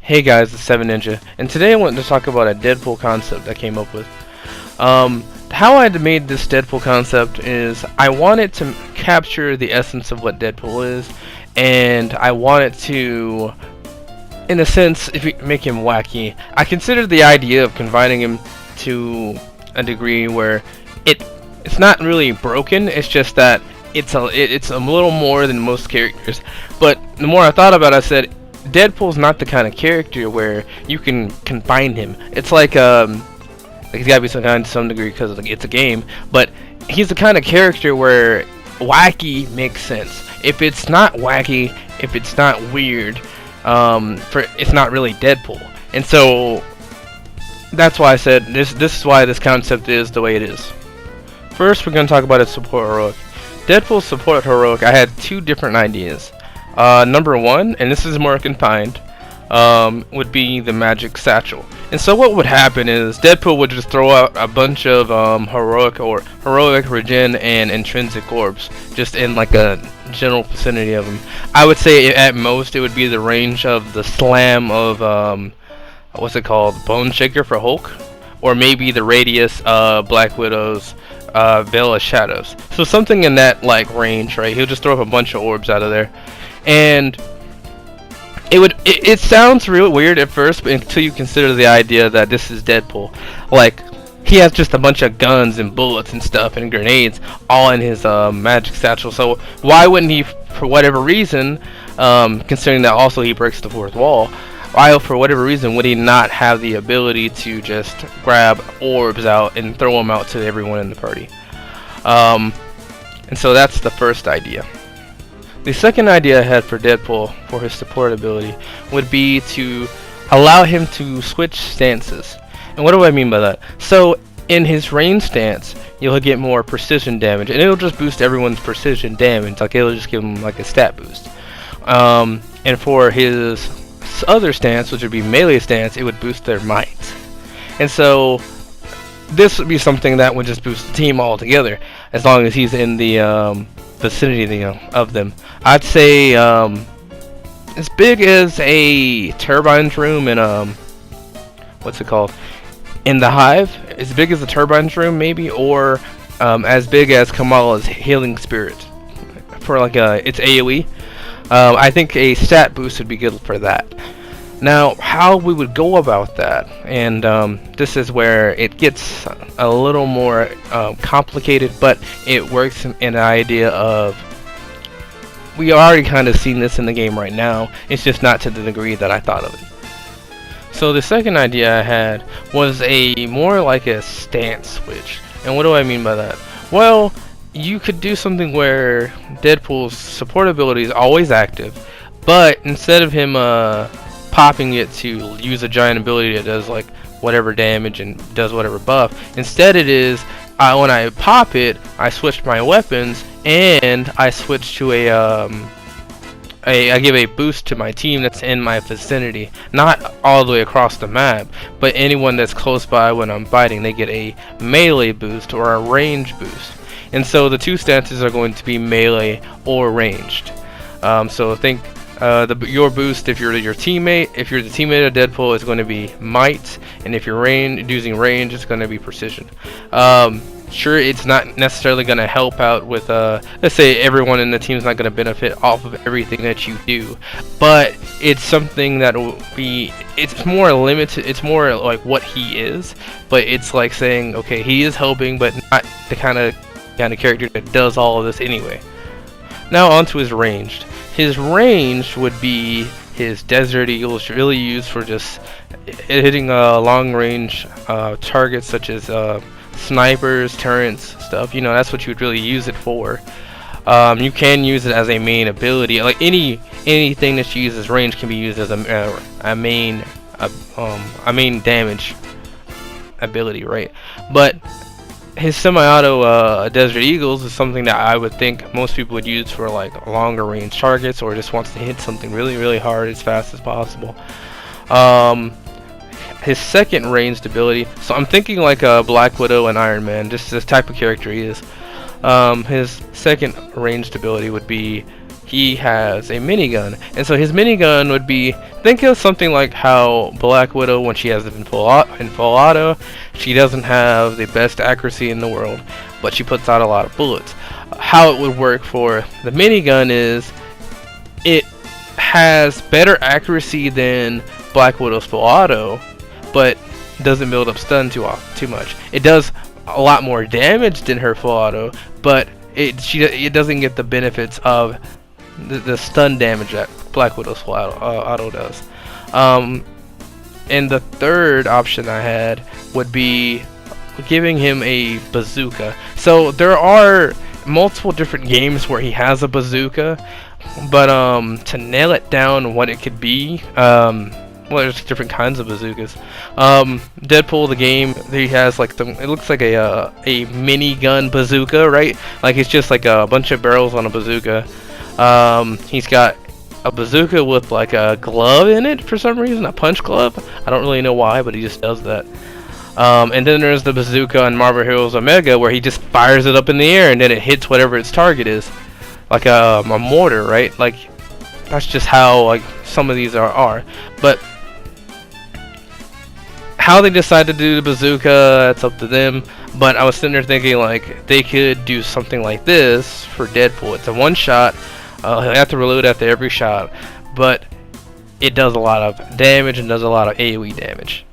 Hey guys, it's 7 Ninja, and today I wanted to talk about a Deadpool concept I came up with. How I made this Deadpool concept is I wanted to capture the essence of what Deadpool is, and I wanted to, in a sense, if you make him wacky. I considered the idea of confining him to a degree where it's not really broken. It's just that it's a little more than most characters. But the more I thought about it, I said, Deadpool's not the kind of character where you can confine him. It's like he's gotta be some kind to some degree because it's a game, but he's the kind of character where wacky makes sense. If it's not wacky, if it's not weird, it's not really Deadpool. And so that's why I said this is why this concept is the way it is. First, we're gonna talk about his support heroic. Deadpool's support heroic, I had two different ideas. Number one, and this is more confined, would be the magic satchel. And so what would happen is Deadpool would just throw out a bunch of heroic, regen, and intrinsic orbs, just in like a general vicinity of him. I would say at most it would be the range of the slam of what's it called, Bone Shaker for Hulk, or maybe the radius of Black Widow's Veil of Shadows. So something in that like range, right? He'll just throw up a bunch of orbs out of there. And it sounds real weird at first, but until you consider the idea that this is Deadpool. Like, he has just a bunch of guns and bullets and stuff and grenades all in his magic satchel. So why wouldn't he, for whatever reason, considering that also he breaks the fourth wall, why for whatever reason would he not have the ability to just grab orbs out and throw them out to everyone in the party? And so that's the first idea. The second idea I had for Deadpool for his support ability would be to allow him to switch stances. And what do I mean by that? So in his range stance, you'll get more precision damage, and it'll just boost everyone's precision damage. Like, it'll just give him like a stat boost. And for his other stance, which would be melee stance, it would boost their might. And so this would be something that would just boost the team altogether, as long as he's in the vicinity of them. I'd say as big as a Turbine's room in what's it called, in the Hive, as big as the Turbine's room maybe, or as big as Kamala's Healing Spirit for like its AoE. I think a stat boost would be good for that. Now, how we would go about that, and this is where it gets a little more complicated, but it works in the idea of, we already kind of seen this in the game right now, it's just not to the degree that I thought of it. So the second idea I had was a more like a stance switch. And what do I mean by that? Well, you could do something where Deadpool's support ability is always active, but instead of him popping it to use a giant ability that does like whatever damage and does whatever buff, instead it is when I pop it, I switch my weapons and I switch to I give a boost to my team that's in my vicinity, not all the way across the map, but anyone that's close by when I'm fighting, they get a melee boost or a range boost. And so the two stances are going to be melee or ranged. So think your boost, if you're the teammate of Deadpool, is going to be might, and if you're using range, it's going to be precision. Sure, it's not necessarily going to help out with let's say everyone in the team is not going to benefit off of everything that you do, but it's something that will be, it's more limited, it's more like what he is, but it's like saying, okay, he is helping, but not the kind of character that does all of this anyway. Now onto his ranged. His range would be his Desert Eagles, really used for just hitting long range targets such as snipers, turrets, stuff. You know, that's what you would really use it for. You can use it as a main ability. Like anything that you use as range can be used as a main damage ability, right? But his semi-auto Desert Eagles is something that I would think most people would use for like longer range targets, or just wants to hit something really, really hard as fast as possible. His second ranged ability, so I'm thinking like Black Widow and Iron Man, just this type of character he is. His second ranged ability would be he has a minigun, and so his minigun would be, think of something like how Black Widow, when she has it in full auto, she doesn't have the best accuracy in the world, but she puts out a lot of bullets. How it would work for the minigun is it has better accuracy than Black Widow's full auto, but doesn't build up stun too much. It does a lot more damage than her full auto, but it doesn't get the benefits of the stun damage that Black Widow's full auto does. And the third option I had would be giving him a bazooka. So there are multiple different games where he has a bazooka, but to nail it down what it could be, well, there's different kinds of bazookas. Deadpool, the game, he has like it looks like a minigun bazooka, right? Like it's just like a bunch of barrels on a bazooka. He's got a bazooka with like a glove in it for some reason, a punch glove. I don't really know why, but he just does that. And then there's the bazooka on Marvel Heroes Omega, where he just fires it up in the air and then it hits whatever its target is, like a mortar, right? Like that's just how like some of these are. But how they decide to do the bazooka, it's up to them. But I was sitting there thinking like they could do something like this for Deadpool. It's a one shot. He'll have to reload after every shot, but it does a lot of damage and does a lot of AoE damage.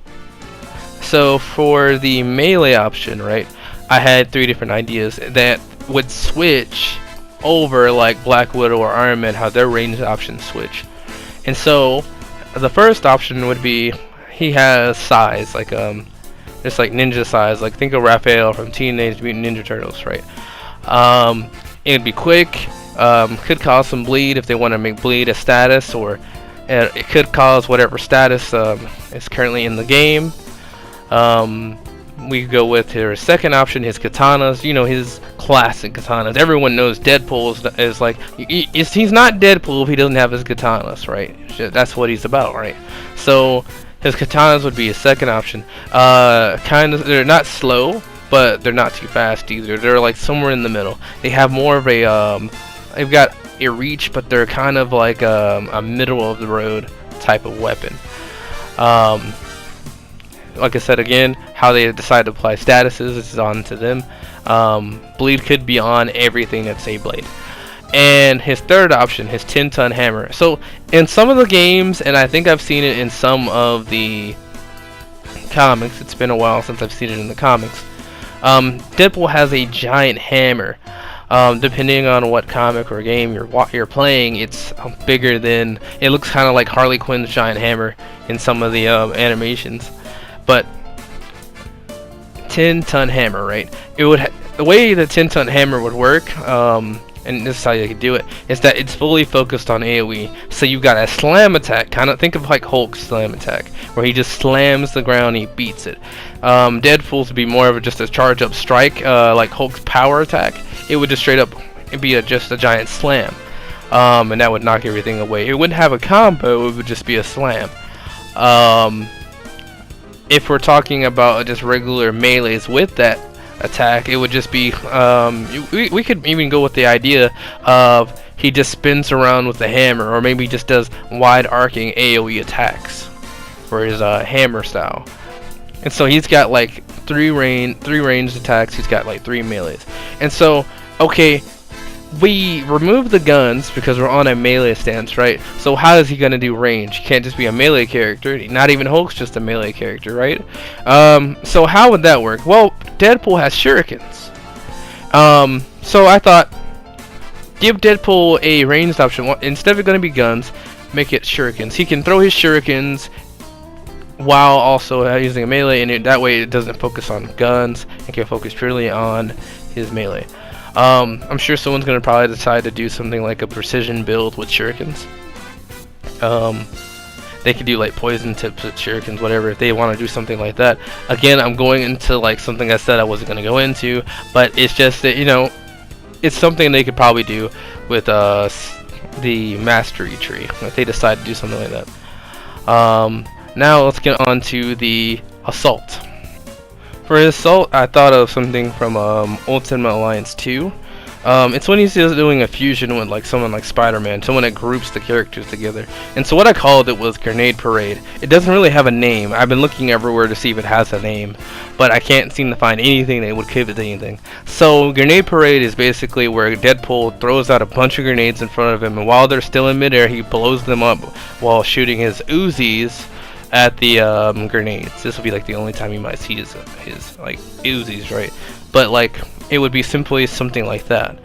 So for the melee option, right, I had 3 different ideas that would switch over like Black Widow or Iron Man, how their range options switch. And so the first option would be he has size, like just like ninja size, like think of Raphael from Teenage Mutant Ninja Turtles, right? It'd be quick, could cause some bleed if they want to make bleed a status, or it could cause whatever status is currently in the game. We go with his second option, his katanas. You know, his classic katanas. Everyone knows Deadpool is like, he's not Deadpool if he doesn't have his katanas, right? That's what he's about, right? So his katanas would be his second option. Kind of, they're not slow, but they're not too fast either. They're like somewhere in the middle. They have more of a, they've got a reach, but they're kind of like a middle of the road type of weapon. Like I said again, how they decide to apply statuses is on to them. Bleed could be on everything that's a blade. And his third option, his 10-ton hammer. So in some of the games, and I think I've seen it in some of the comics, it's been a while since I've seen it in the comics, Deadpool has a giant hammer. Depending on what comic or game you're playing, it's bigger than, it looks kind of like Harley Quinn's giant hammer in some of the animations. But 10-ton hammer, right? It would the way the 10-ton hammer would work, and this is how you could do it, is that it's fully focused on AoE. So you've got a slam attack, kind of think of like Hulk's slam attack, where he just slams the ground, he beats it. Deadpool's would be more of just a charge up strike, like Hulk's power attack. It would just straight up be just a giant slam, and that would knock everything away. It wouldn't have a combo, it would just be a slam. If we're talking about just regular melees with that attack, it would just be, we could even go with the idea of he just spins around with the hammer, or maybe just does wide arcing AoE attacks for his hammer style. And so he's got like three ranged attacks, he's got like 3 melees. And so, okay, we remove the guns because we're on a melee stance, right? So how is he gonna do range? He can't just be a melee character. Not even Hulk's just a melee character, right? So how would that work? Well, Deadpool has shurikens. So I thought, give Deadpool a ranged option. Instead of gonna be guns, make it shurikens. He can throw his shurikens while also using a melee, and that way it doesn't focus on guns and can focus purely on his melee. I'm sure someone's gonna probably decide to do something like a precision build with shurikens. They could do like poison tips with shurikens, whatever, if they want to do something like that. Again, I'm going into like something I said I wasn't gonna go into, but it's just that, you know, it's something they could probably do with the mastery tree if they decide to do something like that. Now let's get on to the assault. For his assault, I thought of something from Ultimate Alliance 2. It's when he's just doing a fusion with like someone like Spider-Man, someone that groups the characters together. And so what I called it was Grenade Parade. It doesn't really have a name. I've been looking everywhere to see if it has a name, but I can't seem to find anything that would give it anything. So Grenade Parade is basically where Deadpool throws out a bunch of grenades in front of him, and while they're still in midair, he blows them up while shooting his Uzis at the grenades. This will be like the only time you might see his like Uzis, right? But like it would be simply something like that.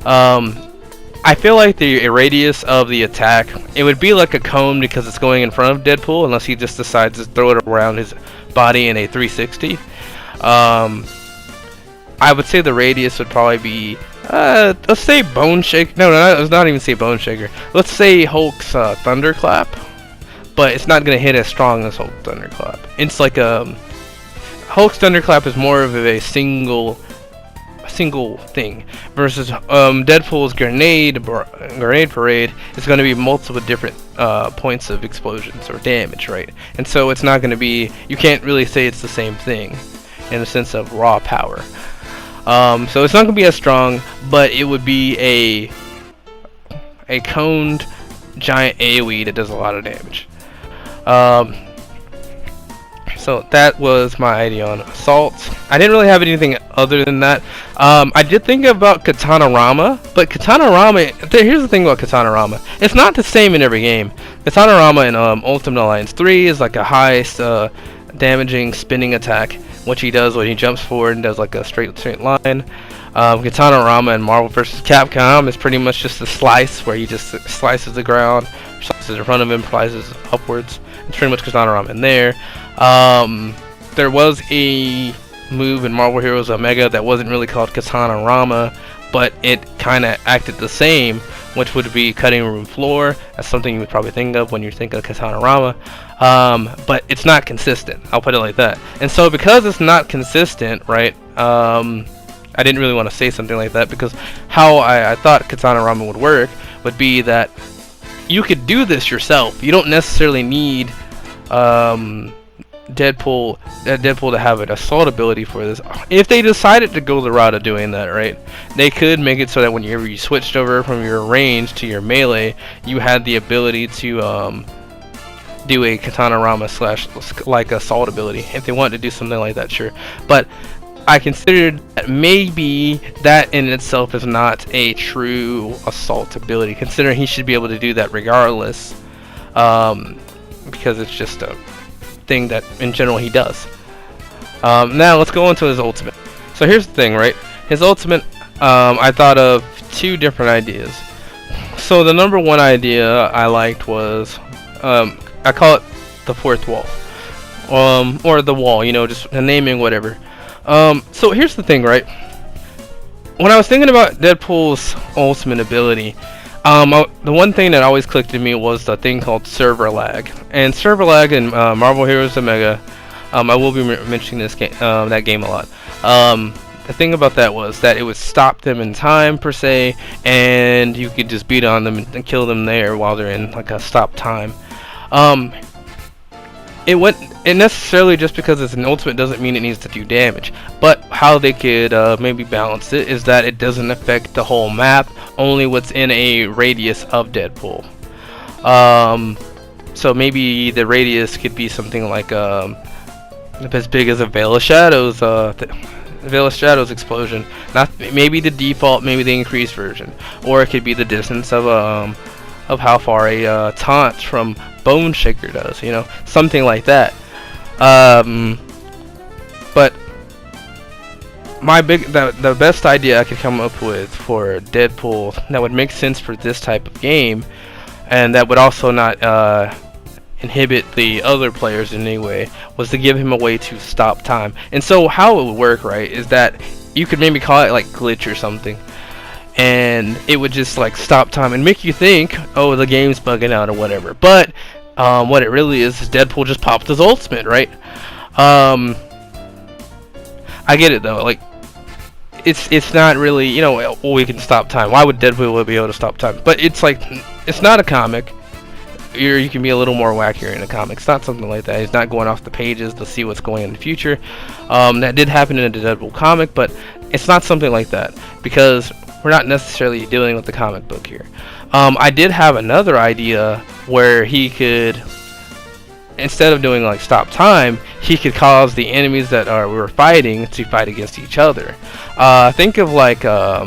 I feel like the radius of the attack, it would be like a cone because it's going in front of Deadpool, unless he just decides to throw it around his body in a 360. I would say the radius would probably be, let's say Bone Shaker. No, let's not even say Bone Shaker. Let's say Hulk's Thunderclap, but it's not gonna hit as strong as Hulk's Thunderclap. It's like Hulk's Thunderclap is more of a single thing versus Deadpool's Grenade Parade is going to be multiple different points of explosions or damage, right? And so it's not going to be, you can't really say it's the same thing in the sense of raw power. So it's not going to be as strong, but it would be a coned giant AoE that does a lot of damage. So that was my idea on Assault. I didn't really have anything other than that. I did think about Katana-Rama, but Katana-Rama, here's the thing about Katana-Rama. It's not the same in every game. Katana-Rama in Ultimate Alliance 3 is like a high damaging spinning attack, which he does when he jumps forward and does like a straight line. Katana-Rama in Marvel vs. Capcom is pretty much just a slice where he just slices the ground, slices in front of him, slices upwards. It's pretty much Katana-Rama in there. There was a move in Marvel Heroes Omega that wasn't really called Katana-Rama, but it kind of acted the same, which would be cutting room floor. That's something you would probably think of when you think of Katana-Rama. But it's not consistent, I'll put it like that. And so because it's not consistent, right, I didn't really want to say something like that, because how I thought Katana-Rama would work would be that you could do this yourself. You don't necessarily need Deadpool to have an assault ability for this. If they decided to go the route of doing that, right, they could make it so that whenever you switched over from your range to your melee, you had the ability to do a Katana-Rama / like assault ability. If they wanted to do something like that, sure. But I considered that maybe that in itself is not a true assault ability, considering he should be able to do that regardless, because it's just a thing that in general he does. Now let's go into his ultimate. So here's the thing, right? His ultimate, I thought of two different ideas. So the number one idea I liked was, I call it the fourth wall, or the wall, you know, just the naming, whatever. So here's the thing, right? When I was thinking about Deadpool's ultimate ability, the one thing that always clicked in me was the thing called server lag. And server lag in Marvel Heroes Omega, I will be mentioning this game, that game a lot. The thing about that was that it would stop them in time per se, and you could just beat on them and kill them there while they're in like a stop time. It necessarily, just because it's an ultimate doesn't mean it needs to do damage, but how they could maybe balance it is that it doesn't affect the whole map, only what's in a radius of Deadpool. So maybe the radius could be something like as big as a Veil of Shadows, Veil of Shadows explosion. Not maybe the default, maybe the increased version, or it could be the distance of how far a taunt from Bone Shaker does, you know, something like that. But the best idea I could come up with for Deadpool that would make sense for this type of game, and that would also not inhibit the other players in any way, was to give him a way to stop time. And so how it would work, right, is that you could maybe call it like glitch or something, and it would just like stop time and make you think, oh, the game's bugging out or whatever. But what it really is Deadpool just popped his ultimate, right? I get it though, like it's not really, you know, we can stop time. Why would Deadpool be able to stop time? But it's like, it's not a comic. You can be a little more wackier in a comic. It's not something like that. He's not going off the pages to see what's going on in the future. That did happen in the Deadpool comic, but it's not something like that, because we're not necessarily dealing with the comic book here. I did have another idea where he could, instead of doing like stop time, he could cause the enemies that we were fighting to fight against each other. Think of like, I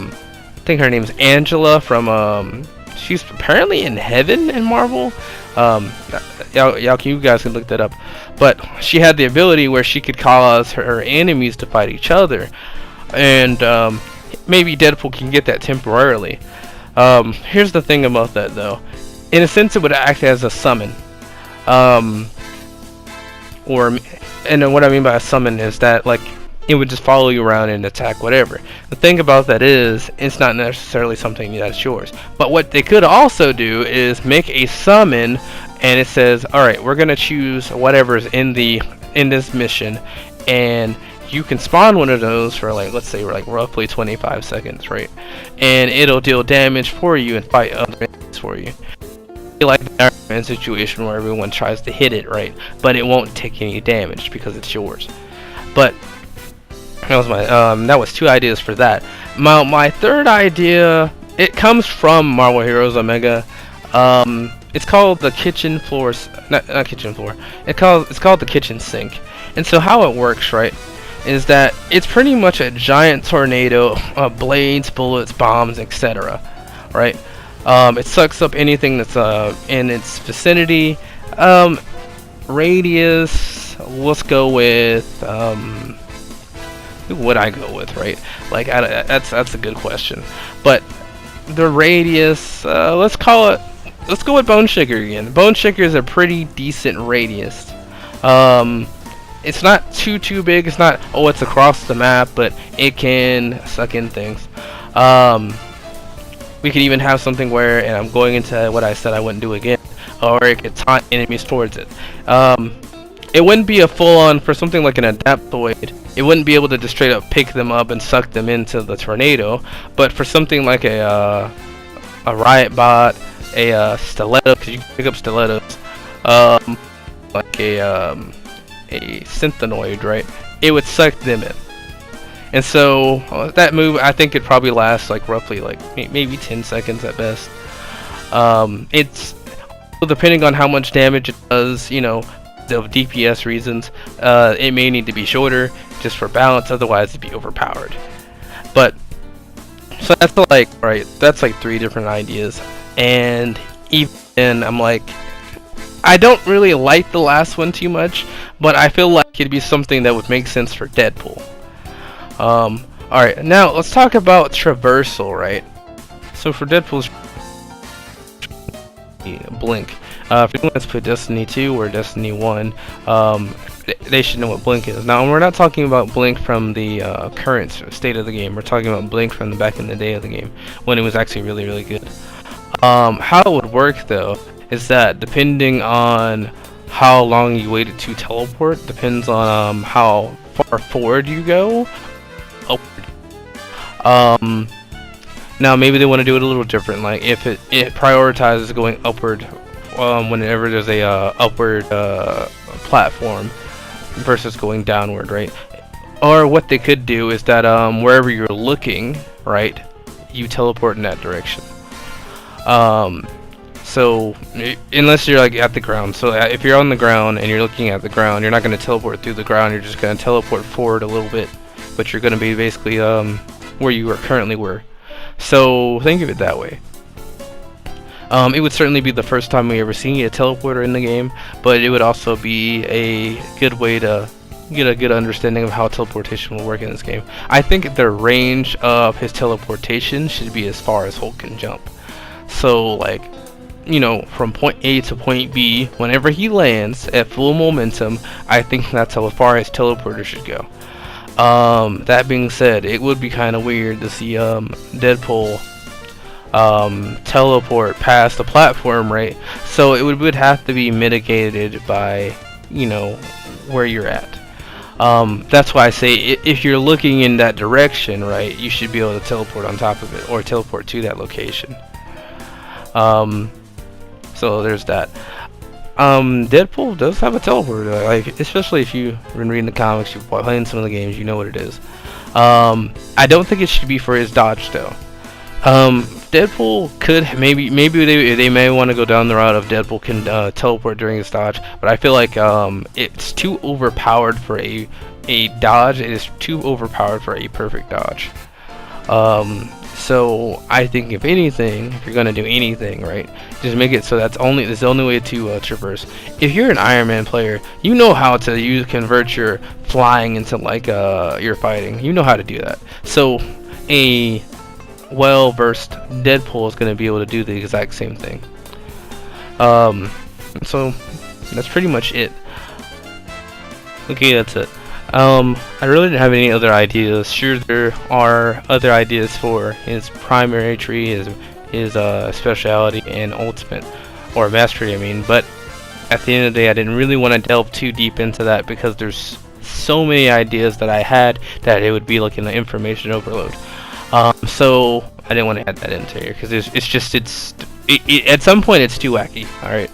think her name's Angela from, she's apparently in heaven in Marvel. You guys can look that up. But she had the ability where she could cause her enemies to fight each other. And maybe Deadpool can get that temporarily. Here's the thing about that though. In a sense, it would act as a summon. And what I mean by a summon is that like it would just follow you around and attack whatever. The thing about that is it's not necessarily something that's yours. But what they could also do is make a summon, and it says, all right, we're gonna choose whatever's in this mission, and you can spawn one of those for like, let's say like roughly 25 seconds, right? And it'll deal damage for you and fight other enemies for you. Like the Iron Man situation where everyone tries to hit it, right? But it won't take any damage because it's yours. But that was my that was 2 ideas for that. My third idea, it comes from Marvel Heroes Omega. It's called the kitchen floor, not kitchen floor. It's called the kitchen sink. And so how it works, right, is that it's pretty much a giant tornado of blades, bullets, bombs, etc. Right? It sucks up anything that's in its vicinity. Radius, let's go with who would I go with, right? Like that's a good question. But the radius, let's go with Bone Shaker again. Bone Shaker is a pretty decent radius. It's not too big. It's not, oh, it's across the map, but it can suck in things. We could even have something where, and I'm going into what I said I wouldn't do again, or it could taunt enemies towards it. It wouldn't be a full-on, for something like an Adaptoid, it wouldn't be able to just straight up pick them up and suck them into the tornado. But for something like a Riot Bot, a Stiletto, because you can pick up Stilettos, like a Synthenoid, right? It would suck them in. And so that move, I think it probably lasts like roughly like maybe 10 seconds at best. It's depending on how much damage it does, you know, the DPS reasons, it may need to be shorter just for balance, otherwise it'd be overpowered. But so that's like, right, that's like 3 different ideas, and even then I'm like, I don't really like the last one too much, but I feel like it'd be something that would make sense for Deadpool. Alright, now let's talk about traversal, right? So for Deadpool's Blink, if you want to play Destiny 2 or Destiny 1, they should know what Blink is. Now, we're not talking about Blink from the current state of the game. We're talking about Blink from the back in the day of the game, when it was actually really, really good. How it would work, though, is that depending on how long you waited to teleport, depends on how far forward you go. Now maybe they want to do it a little different, like if it prioritizes going upward whenever there's a upward platform versus going downward, right? Or what they could do is that wherever you're looking, right, you teleport in that direction. So unless you're like at the ground, so if you're on the ground and you're looking at the ground, you're not going to teleport through the ground, you're just going to teleport forward a little bit, but you're going to be basically where you currently were. So think of it that way. It would certainly be the first time we ever seen a teleporter in the game, but it would also be a good way to get a good understanding of how teleportation will work in this game. I think the range of his teleportation should be as far as Hulk can jump. So like, you know, from point A to point B, whenever he lands at full momentum, I think that's how far his teleporter should go. That being said, it would be kind of weird to see Deadpool teleport past the platform, right? So it would have to be mitigated by, you know, where you're at. That's why I say if you're looking in that direction, right, you should be able to teleport on top of it or teleport to that location. So there's that. Deadpool does have a teleporter, like, especially if you've been reading the comics, you've playing some of the games, you know what it is. I don't think it should be for his dodge though. Deadpool could maybe they may want to go down the route of Deadpool can teleport during his dodge, but I feel like it's too overpowered for a dodge. It is too overpowered for a perfect dodge. So I think if anything, if you're gonna do anything, right, just make it so that's the only way to traverse. If you're an Iron Man player, you know how to convert your flying into like your fighting. You know how to do that. So a well-versed Deadpool is gonna be able to do the exact same thing. So that's pretty much it. Okay, that's it. I really didn't have any other ideas. Sure, there are other ideas for his primary tree, his speciality, and ultimate, or mastery, I mean. But at the end of the day, I didn't really want to delve too deep into that because there's so many ideas that I had that it would be like an information overload. So I didn't want to add that into here because at some point it's too wacky. All right.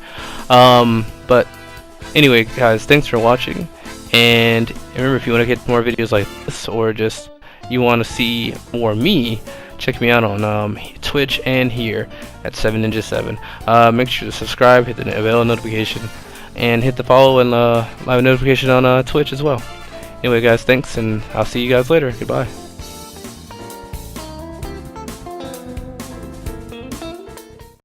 But anyway, guys, thanks for watching. And remember, if you want to get more videos like this, or just you want to see more me, check me out on Twitch and here at 7ninja7. Make sure to subscribe, hit the bell notification, and hit the follow and live notification on Twitch as well. Anyway, guys, thanks, and I'll see you guys later. Goodbye.